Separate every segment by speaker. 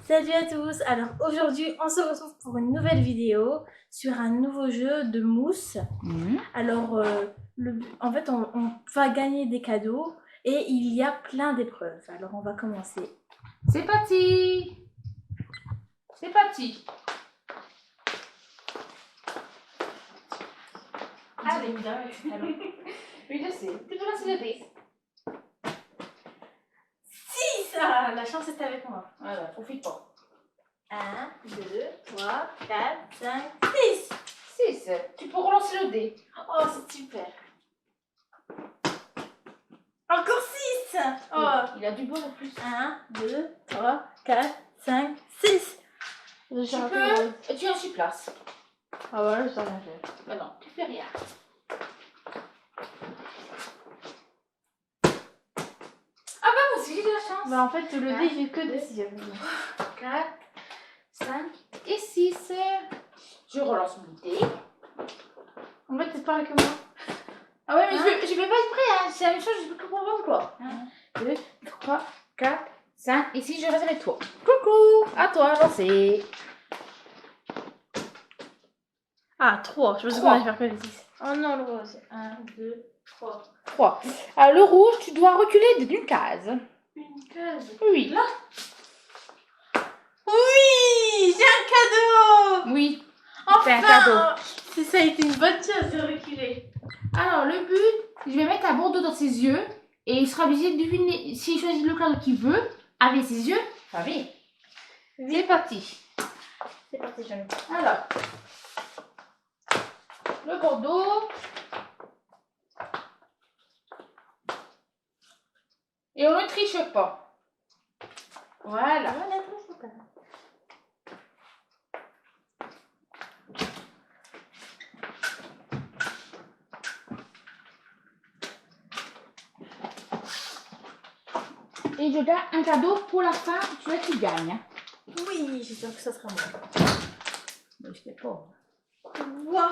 Speaker 1: Salut à tous. Alors aujourd'hui on se retrouve pour une nouvelle vidéo sur un nouveau jeu de mousse. Alors en fait on va gagner des cadeaux et il y a plein d'épreuves. Alors on va commencer.
Speaker 2: C'est parti. C'est parti. Allez. Oui, je sais. Tu peux lancer le dé.
Speaker 1: 6. Ah, la chance est avec moi.
Speaker 2: Voilà, profite pas.
Speaker 1: 1, 2, 3, 4, 5, 6.
Speaker 2: 6. Tu peux relancer le dé.
Speaker 1: Oh c'est super. Encore 6. Oh.
Speaker 2: Il a du bon en plus.
Speaker 1: 1, 2, 3, 4, 5, 6.
Speaker 2: Tu en suis place.
Speaker 1: Ah ouais, ça rien fait.
Speaker 2: Bah non, tu fais rien. Ah bah moi aussi j'ai de la chance.
Speaker 1: Bah en fait le dé il fait que des 6.
Speaker 2: 4, 5 et 6. Je relance mon dé.
Speaker 1: En fait c'est pareil que moi.
Speaker 2: Ah ouais, mais je fais pas exprès, hein. C'est la même chose, je peux pas voir quoi. 1, 2, 3, 4, 5 et 6, je reste avec toi. Coucou, à toi, lancer.
Speaker 1: Ah 3, je me suis dit qu'on allait faire que des 6. Oh non le rose. 1, 2, 3.
Speaker 2: 3. Alors le rouge, tu dois reculer d'une case.
Speaker 1: Une case.
Speaker 2: Oui.
Speaker 1: Là. Oui, j'ai un cadeau.
Speaker 2: Oui.
Speaker 1: Enfin,
Speaker 2: c'est un cadeau.
Speaker 1: Ça a été une bonne chose de reculer.
Speaker 2: Alors le but, je vais mettre un bandeau dans ses yeux et il sera obligé de deviner s'il choisit le cadeau qu'il veut avec ses yeux. Enfin, oui. C'est parti.
Speaker 1: C'est parti, je mets.
Speaker 2: Alors, le bandeau. Et on ne triche pas. Voilà. Et je garde un cadeau pour la fin, tu vois, tu gagnes.
Speaker 1: Oui, j'espère que ça sera moi.
Speaker 2: Mais je sais pas.
Speaker 1: Wow.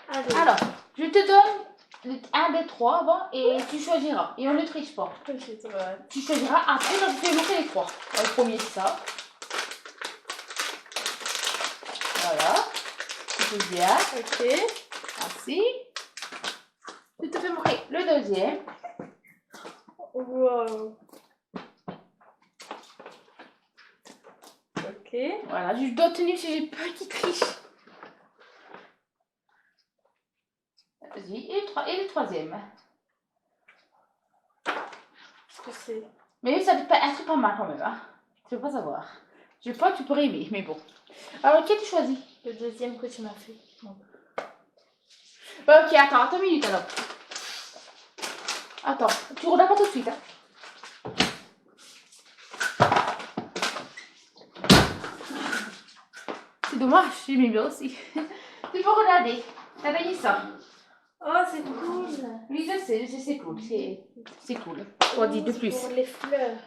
Speaker 1: Allez.
Speaker 2: Alors, je te donne un des trois avant et tu choisiras. Et on ne triche pas. Tu choisiras après, donc tu vais montrer les trois. Le premier, c'est ça. Voilà. Le deuxième.
Speaker 1: Ok.
Speaker 2: Ainsi. Je te fais montrer le deuxième.
Speaker 1: Wow. Ok.
Speaker 2: Voilà, je dois tenir si j'ai peur qu'il triche. Vas-y, et le troisième.
Speaker 1: Qu'est-ce que c'est?
Speaker 2: Mais ça peut pas un truc pas mal quand même, hein. Tu veux pas savoir. Je crois que tu pourrais aimer, mais bon. Alors, quel tu choisis?
Speaker 1: Le deuxième que tu m'as fait. Bon.
Speaker 2: Bah, ok, attends une minute alors. Attends, tu regardes pas tout de suite, hein. C'est dommage, j'aimais bien aussi. Tu peux regarder. T'as gagné ça.
Speaker 1: Oh, c'est cool.
Speaker 2: Oui, je sais, c'est cool. C'est cool. On dit de plus.
Speaker 1: Pour les fleurs.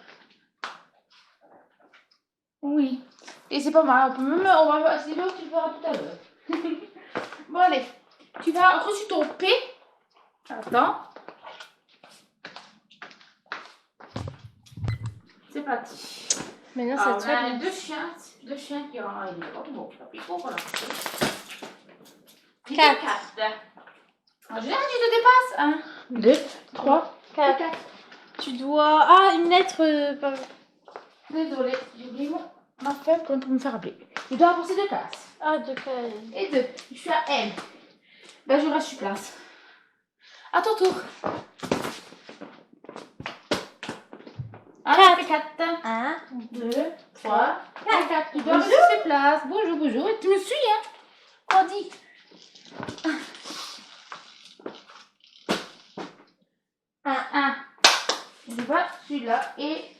Speaker 2: Oui. Et c'est pas mal. On va c'est là que tu feras tout à l'heure. Bon, allez. Tu vas reçu ton P. Attends. C'est parti.
Speaker 1: Maintenant,
Speaker 2: Alors,
Speaker 1: c'est
Speaker 2: on a
Speaker 1: toi.
Speaker 2: deux chiens qui ont une bon, voilà.
Speaker 1: 4.
Speaker 2: En général, tu te dépasses. 1, 2, 3,
Speaker 1: 4.
Speaker 2: 4.
Speaker 1: Tu dois... Ah, une lettre...
Speaker 2: Désolée, j'ai oublié ma feuille pour me faire appeler. Je dois avancer 2 cases.
Speaker 1: Ah, 2 cases.
Speaker 2: Et 2. Je suis à M. Ben, je reste sur place. À ton tour. 4.
Speaker 1: 1,
Speaker 2: 2, 3, 4. Tu dois rester sur place. Bonjour, bonjour. Et tu me suis, hein? On dit. Un. Je vois celui-là. Et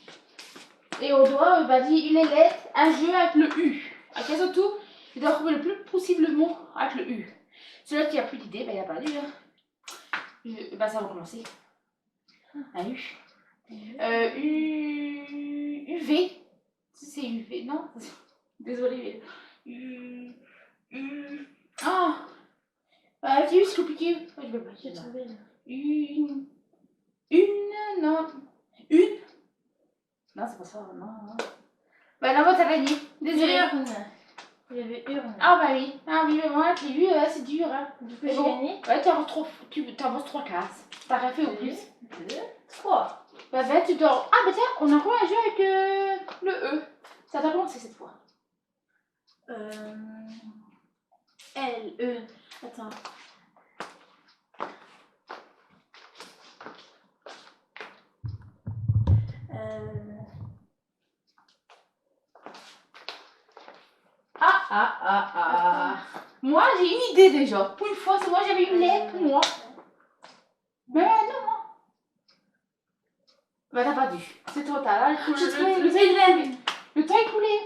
Speaker 2: on doit, vas-y, une lettre, un jeu avec le U. À quel tout, tu dois trouver le plus possible le mot avec le U. Celui-là qui a plus d'idées, ben il a pas d'idée. Ben ça va commencer. Un U. UV. C'est UV, non? Désolée. Ah! Tu vu, c'est compliqué. Je vais pas. Non. Une. Non, c'est pas ça, non. Bah, là, t'as gagné. Désolée.
Speaker 1: Urne. Il y avait urne.
Speaker 2: Ah bah oui. Ah oui, mais moi, je l'ai vu, c'est dur. Hein.
Speaker 1: Du coup,
Speaker 2: Mais
Speaker 1: j'ai
Speaker 2: bon.
Speaker 1: gagné.
Speaker 2: Ouais, tu avances 3 cases. T'as rien fait au plus.
Speaker 1: 2, 3.
Speaker 2: Bah tu dors. Ah bah tiens, on a encore un jeu avec le E. Ça t'a commencé cette fois.
Speaker 1: L, E. Attends.
Speaker 2: Moi, j'ai une idée déjà. Pour une fois, c'est moi, j'avais une lettre pour moi. Mais non, moi. Bah t'as pas dû. C'est trop tard. Là, le temps est coulé.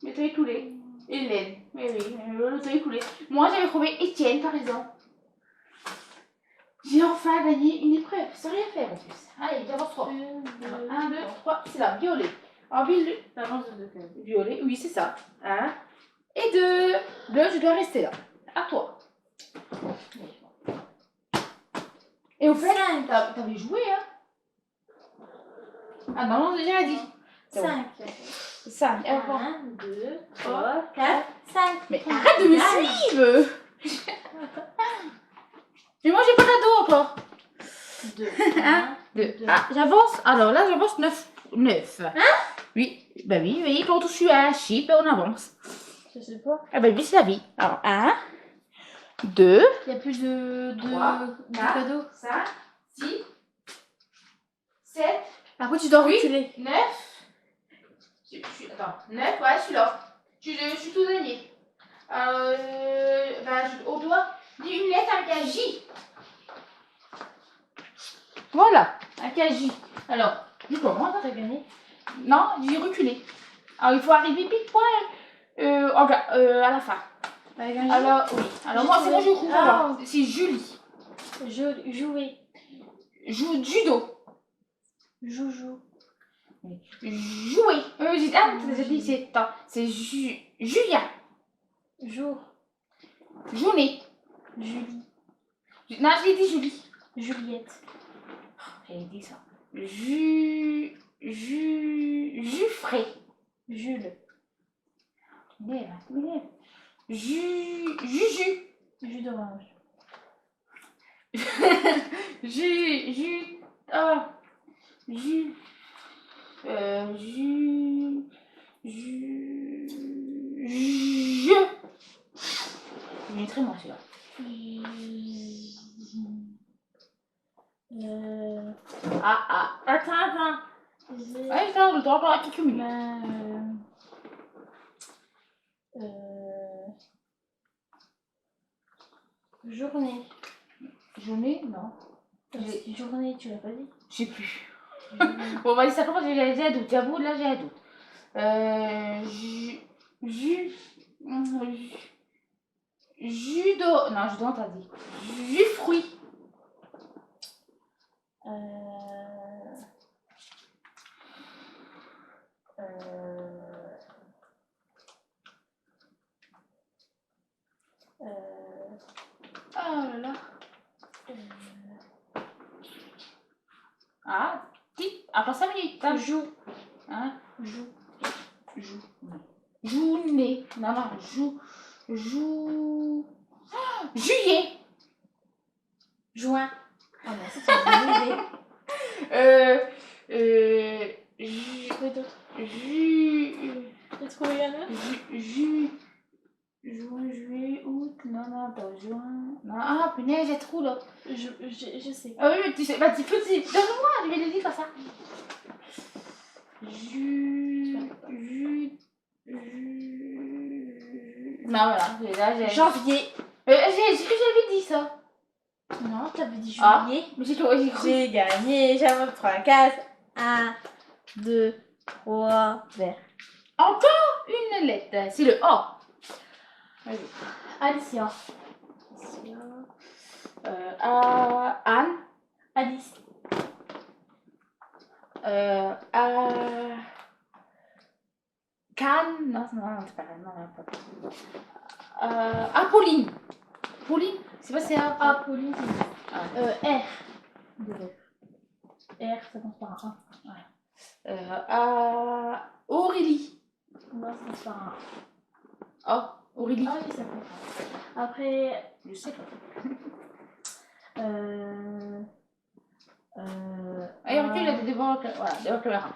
Speaker 2: Le temps est coulé. Hélène. Oui, oui, le temps est coulé. Moi, j'avais trouvé Étienne, par exemple. J'ai enfin gagné une épreuve, sans rien faire en plus. Allez, j'avance 3. 1, 2, 3, c'est là, violet. En violet, t'avances de 2 cases. Violet, oui, c'est ça. 1 et 2. Bleu, je dois rester là. À toi. Et au fait, t'avais joué, hein? Ah non, j'ai déjà dit.
Speaker 1: 5.
Speaker 2: 5.
Speaker 1: 1, 2, 3, 4, 5.
Speaker 2: Mais arrête de me suivre. Mais moi, j'ai pas cadeau encore.
Speaker 1: 2.
Speaker 2: 1, 2. Ah, j'avance. Alors là, j'avance 9. Hein? Oui. Bah oui, oui. Quand on suit un chiffre, on avance.
Speaker 1: Je sais pas.
Speaker 2: Ah bah oui, c'est la vie. Alors, 1, 2.
Speaker 1: Il y a plus de
Speaker 2: 3,
Speaker 1: cadeaux.
Speaker 2: 5, 6, 7.
Speaker 1: Par contre, tu dois reculer.
Speaker 2: 9. Attends, 9, ouais, je suis là. Je suis tout gagné. Au doigt, dis une lettre avec un J. Voilà, avec un J. Alors, je commence.
Speaker 1: T'as gagné.
Speaker 2: Non, j'ai reculé. Alors, il faut arriver pile poil à la fin.
Speaker 1: Avec un J.
Speaker 2: Alors, oui. Alors, moi, c'est moi, je roule.
Speaker 1: Ah.
Speaker 2: C'est Julie.
Speaker 1: Jouer.
Speaker 2: Judo.
Speaker 1: Joujou.
Speaker 2: Jouer. J'ai dit, c'est Julien.
Speaker 1: Jour.
Speaker 2: Journée.
Speaker 1: Julie.
Speaker 2: Non, j'ai dit Julie.
Speaker 1: Juliette.
Speaker 2: J'ai dit ça. Jufré.
Speaker 1: Jules.
Speaker 2: Juju.
Speaker 1: Jus d'orange.
Speaker 2: Je mettrai moi celui-là.
Speaker 1: Attends.
Speaker 2: Ouais, ça, on le doit encore à quelques minutes.
Speaker 1: Journée.
Speaker 2: Journée, non.
Speaker 1: Journée, tu l'as pas dit.
Speaker 2: Je sais plus. Bon, vas-y, ça commence, j'ai un doute. J'avoue, là, j'ai un doute. Jus d'eau. Non, jus d'eau, t'as dit. Jus fruit. Oh là là. Ah, petit. Après 5 minutes. Hein?
Speaker 1: Joue.
Speaker 2: Hein? Journée. Non, juillet.
Speaker 1: Juin. Ah bah ça, c'est une bonne idée. Quoi d'autre? T'as trouvé un autre?
Speaker 2: Juin, juillet, août, non, attends, juin. Non, ah, punaise, j'ai trop là.
Speaker 1: Je sais.
Speaker 2: Ah oui, mais tu sais, bah, tu peux dire. Donne-moi, je vais le dire comme ça. Non, voilà, là, j'ai.
Speaker 1: Janvier.
Speaker 2: J'avais dit ça.
Speaker 1: Non, t'avais dit juillet.
Speaker 2: Ah, mais j'ai cru.
Speaker 1: J'ai gagné, j'avance 3 cases. 1, 2, 3, vert.
Speaker 2: Encore une lettre, c'est le A. Vas-y.
Speaker 1: Alicia.
Speaker 2: Anne.
Speaker 1: Alice.
Speaker 2: Cannes. Non, c'est pas non, Pauline. Pauline, c'est pas c'est A.
Speaker 1: Pauline. R. R, ça commence par un.
Speaker 2: Aurélie.
Speaker 1: Non, ça commence par un
Speaker 2: Oh, Aurélie.
Speaker 1: A. Ah oui, ça compte. Après,
Speaker 2: Je sais pas. Allez, recule là, devant la caméra. Voilà, devant la caméra.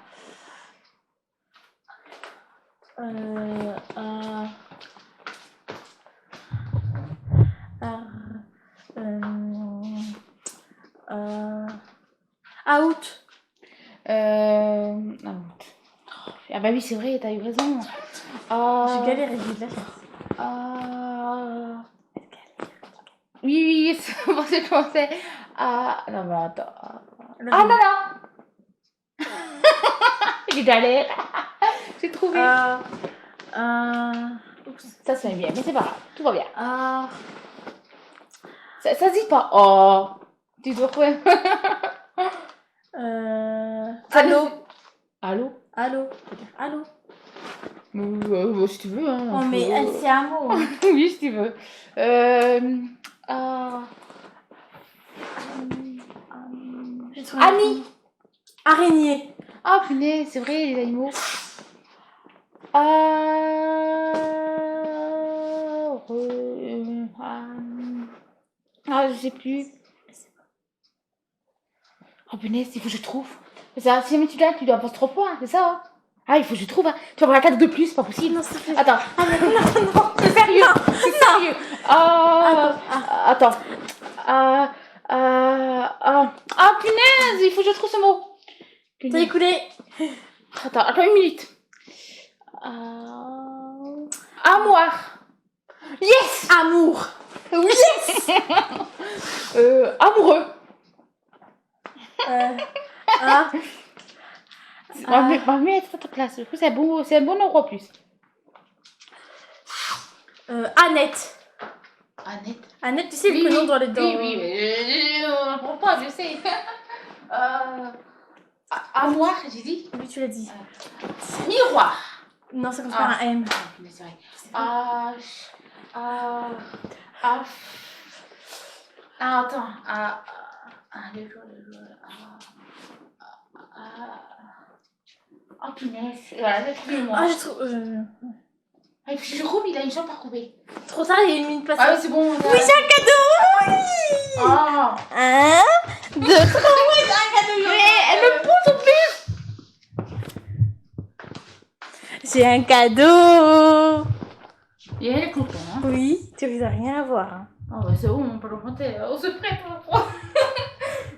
Speaker 1: Out.
Speaker 2: Ah bah oui, c'est vrai, t'as eu raison.
Speaker 1: J'ai galéré, j'ai de la chance.
Speaker 2: Oui, oui, c'est bon, c'est commencé. Non, mais attends.
Speaker 1: Le
Speaker 2: Ah, non, non. J'ai galéré. J'ai trouvé.
Speaker 1: Oups.
Speaker 2: Ça se fait bien, mais c'est pas grave. Tout va bien.
Speaker 1: Ah.
Speaker 2: Ça se dit pas. Oh. Tu dois trouver.
Speaker 1: Allô.
Speaker 2: Allô.
Speaker 1: Allô. Allô.
Speaker 2: Si tu veux. Hein,
Speaker 1: Oh, mais c'est un mot. Hein.
Speaker 2: Oui, si tu veux. Annie.
Speaker 1: Araignée.
Speaker 2: Ah, punaise, c'est vrai, les animaux. Je sais plus. Oh, punaise, il faut que je trouve. Ça, si jamais tu gagnes, tu dois passer 3 points, c'est ça, hein? Ah, il faut que je trouve. Hein. Tu vas avoir la 4 de plus, c'est pas possible.
Speaker 1: Non, s'il te plaît.
Speaker 2: Attends.
Speaker 1: Ah, non.
Speaker 2: C'est sérieux. C'est sérieux. Attends. Punaise, il faut que je trouve ce mot.
Speaker 1: T'as écoulé.
Speaker 2: Attends, 1 minute. Armoire. Yes.
Speaker 1: Amour.
Speaker 2: Oui. Amoureux. Va mieux être à ta place. Du coup, c'est un bon nombre en plus.
Speaker 1: Annette. Annette, tu sais le prénom dans les dents.
Speaker 2: Oui, mais on n'apprend pas, je sais. Armoire, j'ai dit.
Speaker 1: Oui, tu l'as dit.
Speaker 2: Miroir.
Speaker 1: Non, ça commence par un M.
Speaker 2: Mais c'est vrai. Attends. Punaise. Excusez-moi.
Speaker 1: Ah, j'ai trouvé.
Speaker 2: Je trouve, il a une jambe à trouver.
Speaker 1: Trop tard, il y a 1 minute passée.
Speaker 2: Ah oui, c'est bon.
Speaker 1: Oui, j'ai un cadeau. Oui.
Speaker 2: Ah.
Speaker 1: 1, 2, 3. Oui, j'ai un cadeau.
Speaker 2: Mais elle me pousse en plus.
Speaker 1: J'ai un cadeau.
Speaker 2: Et elle est contente. Hein.
Speaker 1: Oui, tu risques à rien à voir. Hein.
Speaker 2: Ah bah c'est bon, on peut l'enfanter. On se prête pour le prendre.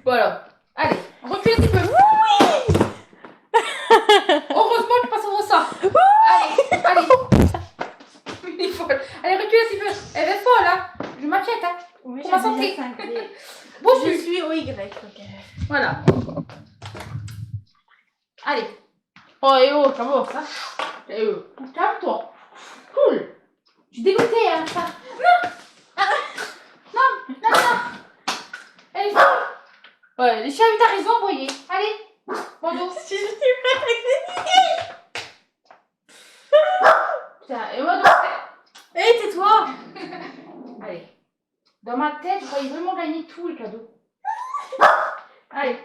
Speaker 2: Voilà. Allez, recule un petit peu.
Speaker 1: Oui.
Speaker 2: Heureusement que tu passes over ça. Allez. Il est folle. Allez, recule un petit peu. Elle est folle, hein. Je m'inquiète, hein.
Speaker 1: Oui,
Speaker 2: pour ma santé.
Speaker 1: Bon, je suis au Y. Okay.
Speaker 2: Voilà. Allez. Oh, et oh, comment ça? Calme-toi. Cool. Je suis dégoûtée, hein, ça. Non. Allez, ouais, les chiens, t'as raison, voyez. Allez, bandeau.
Speaker 1: Je suis prête avec les idées.
Speaker 2: Putain, et moi, donc...
Speaker 1: Hé, tais-toi.
Speaker 2: Allez. Dans ma tête, je croyais vraiment gagner tout, les cadeaux. Allez.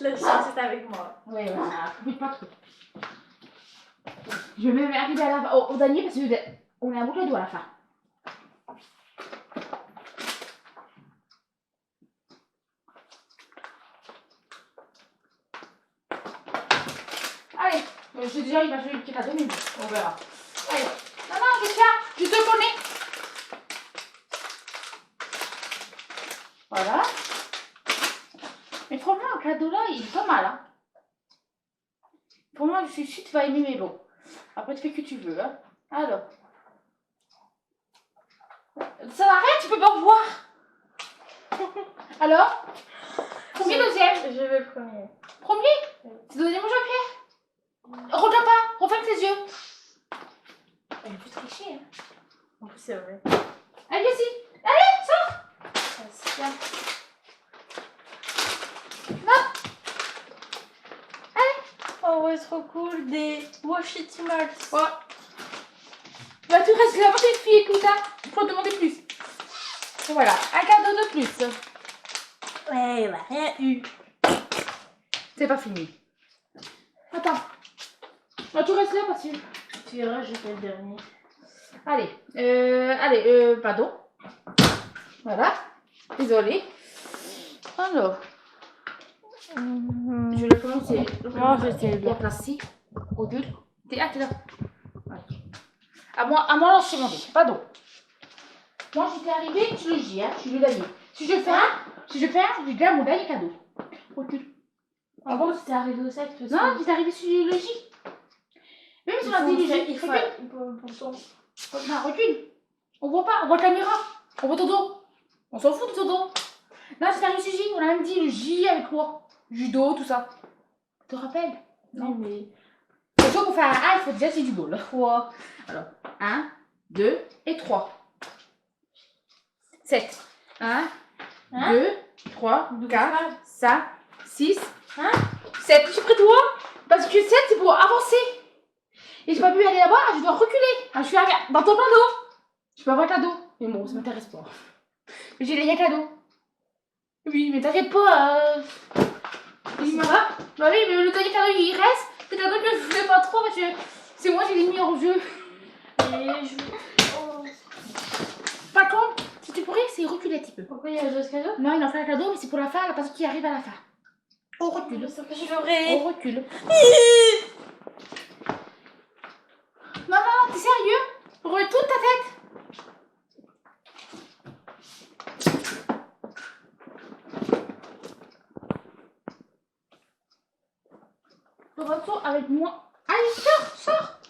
Speaker 1: La chance est avec moi.
Speaker 2: Ouais, profite pas trop. Je vais même arriver à la... au dernier parce qu'on a un beau cadeau à la fin. Allez, je sais déjà, il va jouer le petit cadeau, mais on verra. Allez, non, je te connais. Voilà. Mais franchement, le cadeau là, il est pas mal. Hein. Pour moi, je suis sûre que tu vas aimer, mais bon. Après, tu fais ce que tu veux. Hein. Alors. Ça n'a rien, tu peux pas voir. Alors, premier, deuxième.
Speaker 1: Je veux le premier.
Speaker 2: Premier. C'est le deuxième au Jean-Pierre. Regarde pas, referme tes yeux. Elle est plus trichée. Hein.
Speaker 1: En plus, c'est vrai.
Speaker 2: Allez, viens ici. Allez, sors.
Speaker 1: Tiens. Oh ouais, trop cool, des Washitimals.
Speaker 2: Ouais. Bah, tu restes là, petite fille, écoute, hein. Faut demander plus. Et voilà, un cadeau de plus.
Speaker 1: Ouais, il a rien eu.
Speaker 2: C'est pas fini. Attends. Bah, tu restes là parce que
Speaker 1: Tu verras, je fais le dernier.
Speaker 2: Allez, pardon. Voilà. Désolée. Alors, je vais commencer.
Speaker 1: Moi, c'était
Speaker 2: La plastique. Odule. T'es là. Ouais. À moi lancer mon dé. Pardon. Moi, j'étais arrivée sur le J, hein. Je suis le dernier. Si je fais un, j'ai déjà mon dernier cadeau. Recule.
Speaker 1: Ah bon, c'était arrivé au 7 parce
Speaker 2: Non,
Speaker 1: que...
Speaker 2: j'étais arrivée sur le J. Même sur la télé,
Speaker 1: il faut...
Speaker 2: Non, recule. On voit pas, on voit la caméra. On voit ton dos. On s'en fout de ton dos. Là, c'est arrivé sur J. On a même dit le J avec quoi. Judo, tout ça. Tu te rappelles?
Speaker 1: Non, mais...
Speaker 2: C'est sûr qu'on fait un A, il faut déjà c'est du bol. 3. Alors, 1, 2 et 3. 7. 1, 2, 3, 4, 5, 6, 7. Je suis près de toi. Parce que 7, c'est pour avancer. Et j'ai pas pu aller là-bas, je dois reculer. Je suis dans ton cadeau. Je peux avoir un cadeau. Mais bon, ça m'intéresse pas. J'ai les cadeaux. Oui, mais t'inquiète pas. Il me va. Bah oui, mais le dernier cadeau il reste. C'est cadeau que je voulais pas trop parce que c'est moi qui l'ai mis en jeu.
Speaker 1: Et je... Oh.
Speaker 2: Par contre, si tu pourrais, c'est reculer un petit peu.
Speaker 1: Pourquoi il y a d'autres cadeaux?
Speaker 2: Non, il en fait un cadeau, mais c'est pour la fin, la personne qui arrive à la fin. On recule. On recule. Non, t'es sérieux? Retourne ta tête. Retourne avec moi. Allez, sors.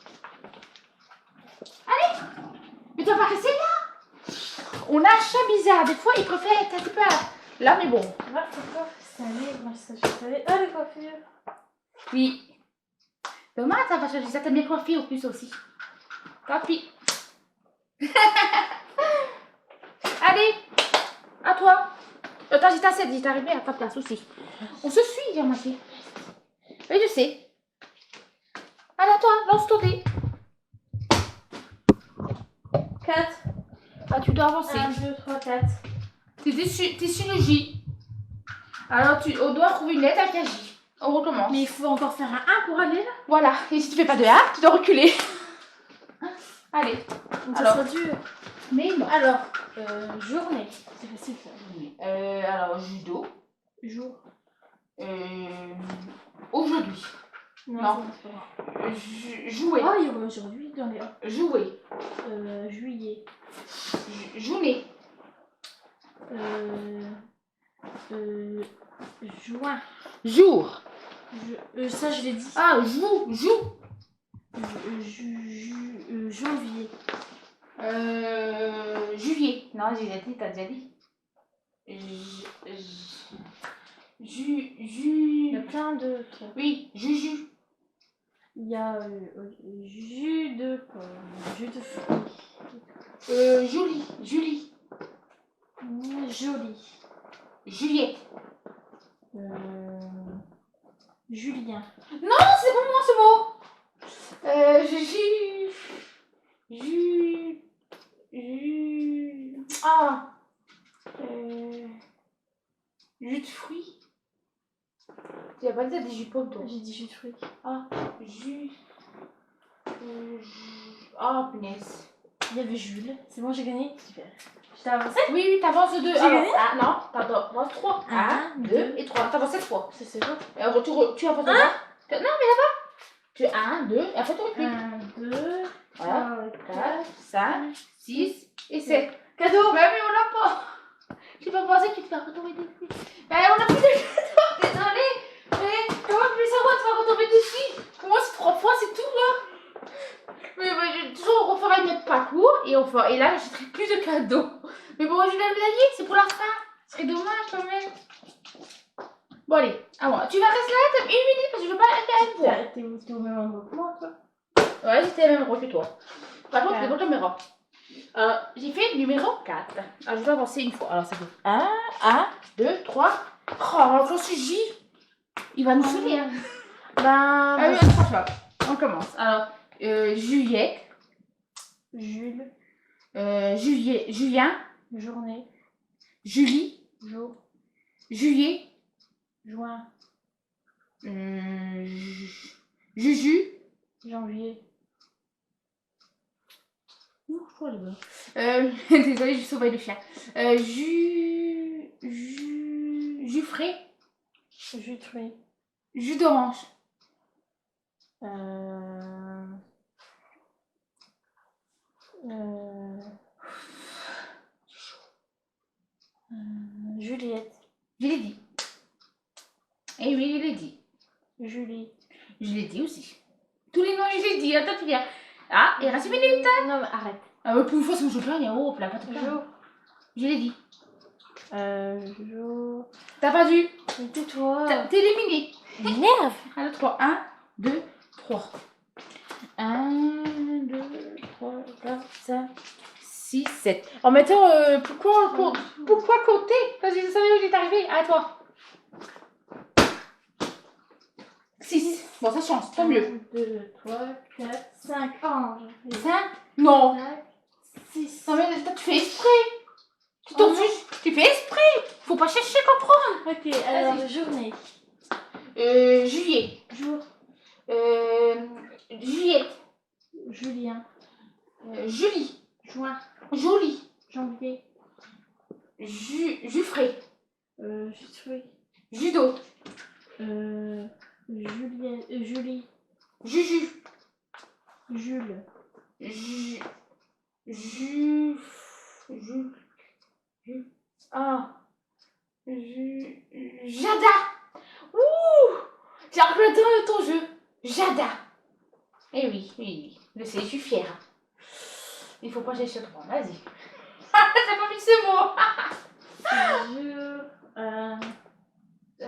Speaker 2: Allez. Mais tu vas pas rester là. On a un chat bizarre. Des fois, il préfère être un petit peu là, mais bon.
Speaker 1: Va, je savais. Ah, les coiffures.
Speaker 2: Oui. Dommage, ça va changer. Ça t'a bien coiffé au plus aussi. Tant pis. Allez, à toi. Attends, j'étais arrivée à ta place aussi. On se suit, j'ai remarqué. Oui, je sais. Allez, à toi, lance ton dé.
Speaker 1: 4.
Speaker 2: Ah, tu dois avancer.
Speaker 1: 1, 2, 3, 4.
Speaker 2: T'es sur le J. Alors, on doit trouver une lettre avec un J. On recommence.
Speaker 1: Mais il faut encore faire un 1 pour aller là.
Speaker 2: Voilà. Et si tu fais pas de A, tu dois reculer. Allez.
Speaker 1: Donc
Speaker 2: Alors.
Speaker 1: ça sera dur.
Speaker 2: Mais non.
Speaker 1: Alors, journée. C'est facile ça.
Speaker 2: Alors, judo.
Speaker 1: Jour.
Speaker 2: Aujourd'hui. Non.
Speaker 1: C'est pas grave.
Speaker 2: Jouer.
Speaker 1: Ah, il y aura aujourd'hui dans les...
Speaker 2: Jouer.
Speaker 1: Juillet.
Speaker 2: Journée.
Speaker 1: Juin.
Speaker 2: Jour.
Speaker 1: Ça, je l'ai dit.
Speaker 2: Ah, joue.
Speaker 1: Janvier.
Speaker 2: Juillet. Non, j'ai déjà dit, t'as déjà dit.
Speaker 1: Il y a plein de trucs.
Speaker 2: Oui, juju.
Speaker 1: Il y a jus de fruits.
Speaker 2: Julie.
Speaker 1: Joli.
Speaker 2: Juliette.
Speaker 1: Julien.
Speaker 2: Non, c'est pas moi ce mot. Jus de fruits. Tu vas pas dire des jus de pomme, toi.
Speaker 1: J'ai dit jus de fruits.
Speaker 2: Ah, jus. Ah, punaise.
Speaker 1: Il y avait Jules. C'est bon, j'ai gagné. Super. Je t'ai avancé?
Speaker 2: Oui, t'avances 2.
Speaker 1: J'ai gagné?
Speaker 2: Ah, non, t'avances 3. 1, 2 et 3. T'avances 7 fois.
Speaker 1: C'est bon.
Speaker 2: Alors, tu avances là-bas. Non, mais là-bas. Tu 1, 2, et après tu recules.
Speaker 1: 1, 2,
Speaker 2: Voilà. 4, 5, 6 et 7.
Speaker 1: Cadeau.
Speaker 2: Mais on l'a pas. J'ai pas pensé que tu te fais retomber dessus. Mais on a plus de cadeau. Désolée. Mais comment tu veux savoir de te faire retomber dessus? Pour moi, c'est 3 fois, c'est tout là. Mais je toujours referai notre parcours et là, j'achèterai plus de cadeaux. Mais bon, je vais le gagner, c'est pour la fin. Ce serait dommage quand même. Bon, allez, à moi. Tu vas rester là, t'as 1 minute parce que je veux pas aller avec toi.
Speaker 1: T'es au même endroit que moi, toi?
Speaker 2: Ouais, j'étais le même rôle que toi. Par contre, c'est bon caméra. J'ai fait le numéro 4. Alors, je dois avancer une fois. Alors, ça fait 1, 2, 3. Oh, j'en suis J. Il va nous saouler. Hein.
Speaker 1: Ben,
Speaker 2: Franchement, on commence. Alors, Juliette.
Speaker 1: Jules.
Speaker 2: Julien.
Speaker 1: Journée.
Speaker 2: Julie.
Speaker 1: Jour.
Speaker 2: Juillet.
Speaker 1: Juin.
Speaker 2: Juju.
Speaker 1: Janvier.
Speaker 2: fou là-bas. Désolée, je sauve le chien. Jus frais.
Speaker 1: Jus de fruits.
Speaker 2: Jus d'orange.
Speaker 1: Juliette.
Speaker 2: Je l'ai dit. Eh oui, je l'ai dit.
Speaker 1: Julie.
Speaker 2: Je l'ai dit aussi. Tous les noms, je l'ai dit. Attends, tu viens. Ah, il reste une minute.
Speaker 1: Non, mais arrête.
Speaker 2: Ah, pour une fois, ça me joue pas. Il y a oh, là, pas de
Speaker 1: Jo.
Speaker 2: Je l'ai dit.
Speaker 1: Jo.
Speaker 2: T'as pas dû.
Speaker 1: Mais tais-toi.
Speaker 2: T'es éliminé.
Speaker 1: M'énerve.
Speaker 2: Alors, 3. 1, 2, 3. 1, 2, 3, 4, 5, 6, 7. En mettant, pourquoi compter? Parce que je savais où j'étais arrivée. À toi. 6. Bon, ça change, tant mieux.
Speaker 1: 1, 2, 3, 4, 5. Oh,
Speaker 2: 5. Non.
Speaker 1: 6.
Speaker 2: Non, mais tu fais exprès. Tu t'en fiches. Tu fais exprès. Faut pas chercher à comprendre.
Speaker 1: Ok, alors journée.
Speaker 2: Juillet.
Speaker 1: Jour.
Speaker 2: Juliette.
Speaker 1: Julien.
Speaker 2: Julie.
Speaker 1: Juin.
Speaker 2: Jolie.
Speaker 1: Janvier.
Speaker 2: Jus frais.
Speaker 1: Jus de fruits.
Speaker 2: Jus d'eau.
Speaker 1: Juliette. Julie.
Speaker 2: Juju.
Speaker 1: Jules.
Speaker 2: Ah. Jada. Ouh. J'ai regretté ton jeu. Jada. Eh oui, oui. Je sais, je suis fière. Il faut pas chercher trop. Vas-y. J'ai pas mis ce mot.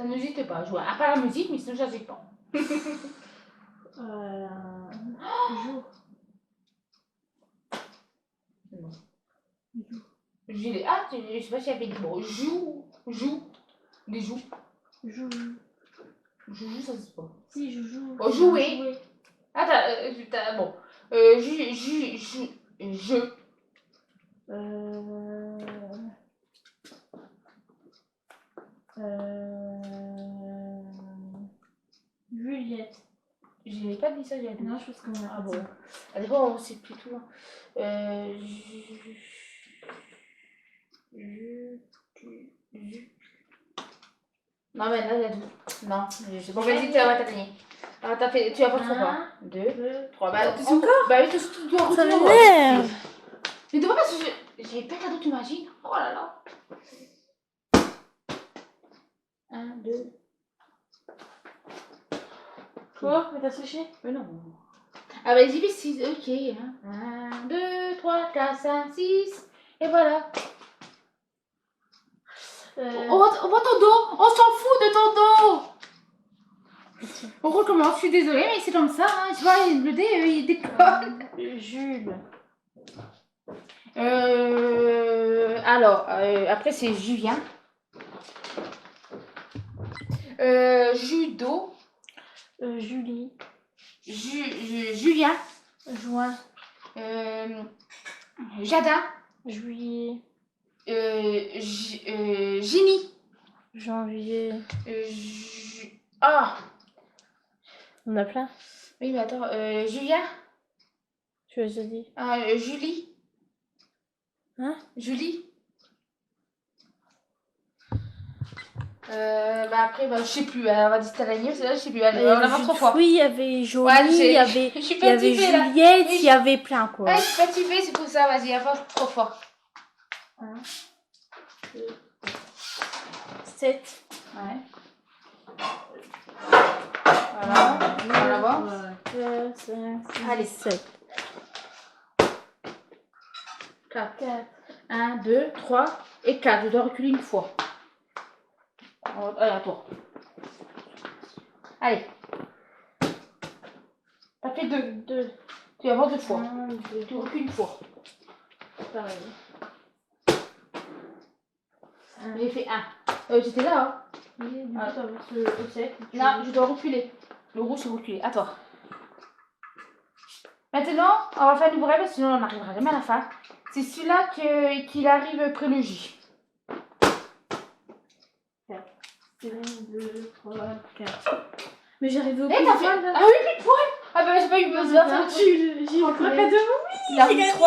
Speaker 2: N'hésitez pas à jouer. À part la musique, mais sinon, j'hésite pas.
Speaker 1: Jour.
Speaker 2: Non. Ah, je sais pas si il y avait des mots. Joue. Des joues.
Speaker 1: Joue.
Speaker 2: Joue, ça se dit pas.
Speaker 1: Si, je joue.
Speaker 2: Oh, jouer. Attends, bon. Je.
Speaker 1: Juliette.
Speaker 2: Je n'ai pas dit ça, j'ai dit.
Speaker 1: Non, je pense qu'on a.
Speaker 2: Ah bon. D'accord, on sait plus tout. Non, mais là, il y a tout. Non, c'est bon, vas-y, tu vas t'attendre. Alors, tu vas pas trop fort. 2, 3, bah,
Speaker 1: encore.
Speaker 2: Bah oui, tu dois
Speaker 1: Ça
Speaker 2: retourner.
Speaker 1: m'énerve.
Speaker 2: Mais de parce que j'ai pas cadeau, tu imagines. Oh là là. 1, 2.
Speaker 1: Quoi? Mais t'as séché?
Speaker 2: Mais non. Ah, bah, j'y vais 6, ok. 1, 2, 3, 4, 5, 6. Et voilà. On voit ton dos. On s'en fout de ton dos. On recommence, je suis désolée, mais c'est comme ça. Hein. Tu vois, le dé, il décolle.
Speaker 1: Jules.
Speaker 2: Alors, après, c'est Julien. Judo.
Speaker 1: Julie.
Speaker 2: Julien.
Speaker 1: Juin.
Speaker 2: Jada.
Speaker 1: Juillet.
Speaker 2: Ginny.
Speaker 1: Janvier.
Speaker 2: Ah.
Speaker 1: On a plein.
Speaker 2: Oui, mais attends. Julien.
Speaker 1: Tu as déjà dit.
Speaker 2: Julie.
Speaker 1: Hein?
Speaker 2: Julie. Bah après, bah, je sais plus. On va dire la ligne, je sais plus. Allez, on la voit trop fort.
Speaker 1: Oui, il y avait Jolie,
Speaker 2: Ouais,
Speaker 1: il y avait Juliette, il y avait plein quoi.
Speaker 2: Ouais, je suis fatiguée, c'est pour ça. Vas-y, avance trop fort.
Speaker 1: 1, 2, 7.
Speaker 2: Ouais. Voilà. On va voir.
Speaker 1: 4, 5, 6,
Speaker 2: Allez.
Speaker 1: 7.
Speaker 2: 4. 1, 2, 3 et 4. Je dois reculer une fois. Allez, à toi. Allez. T'as fait 2. Tu avances 2 fois.
Speaker 1: 1, 2,
Speaker 2: Tu recules une fois.
Speaker 1: pareil.
Speaker 2: J'ai fait 1. J'étais là, hein.
Speaker 1: Oui, du coup, t'avances au 7.
Speaker 2: Non, je dois reculer. Le rouge, c'est reculé. À toi. Maintenant, on va faire une vraie parce que sinon on n'arrivera jamais à la fin. C'est celui-là qu'il arrive près le J.
Speaker 1: 1, 2, 3, 4. Mais j'arrive au
Speaker 2: Eh, t'as fait... Ah oui, plus de points. Ah bah j'ai pas eu besoin.
Speaker 1: J'ai eu le cadeau.
Speaker 2: Il a eu 3.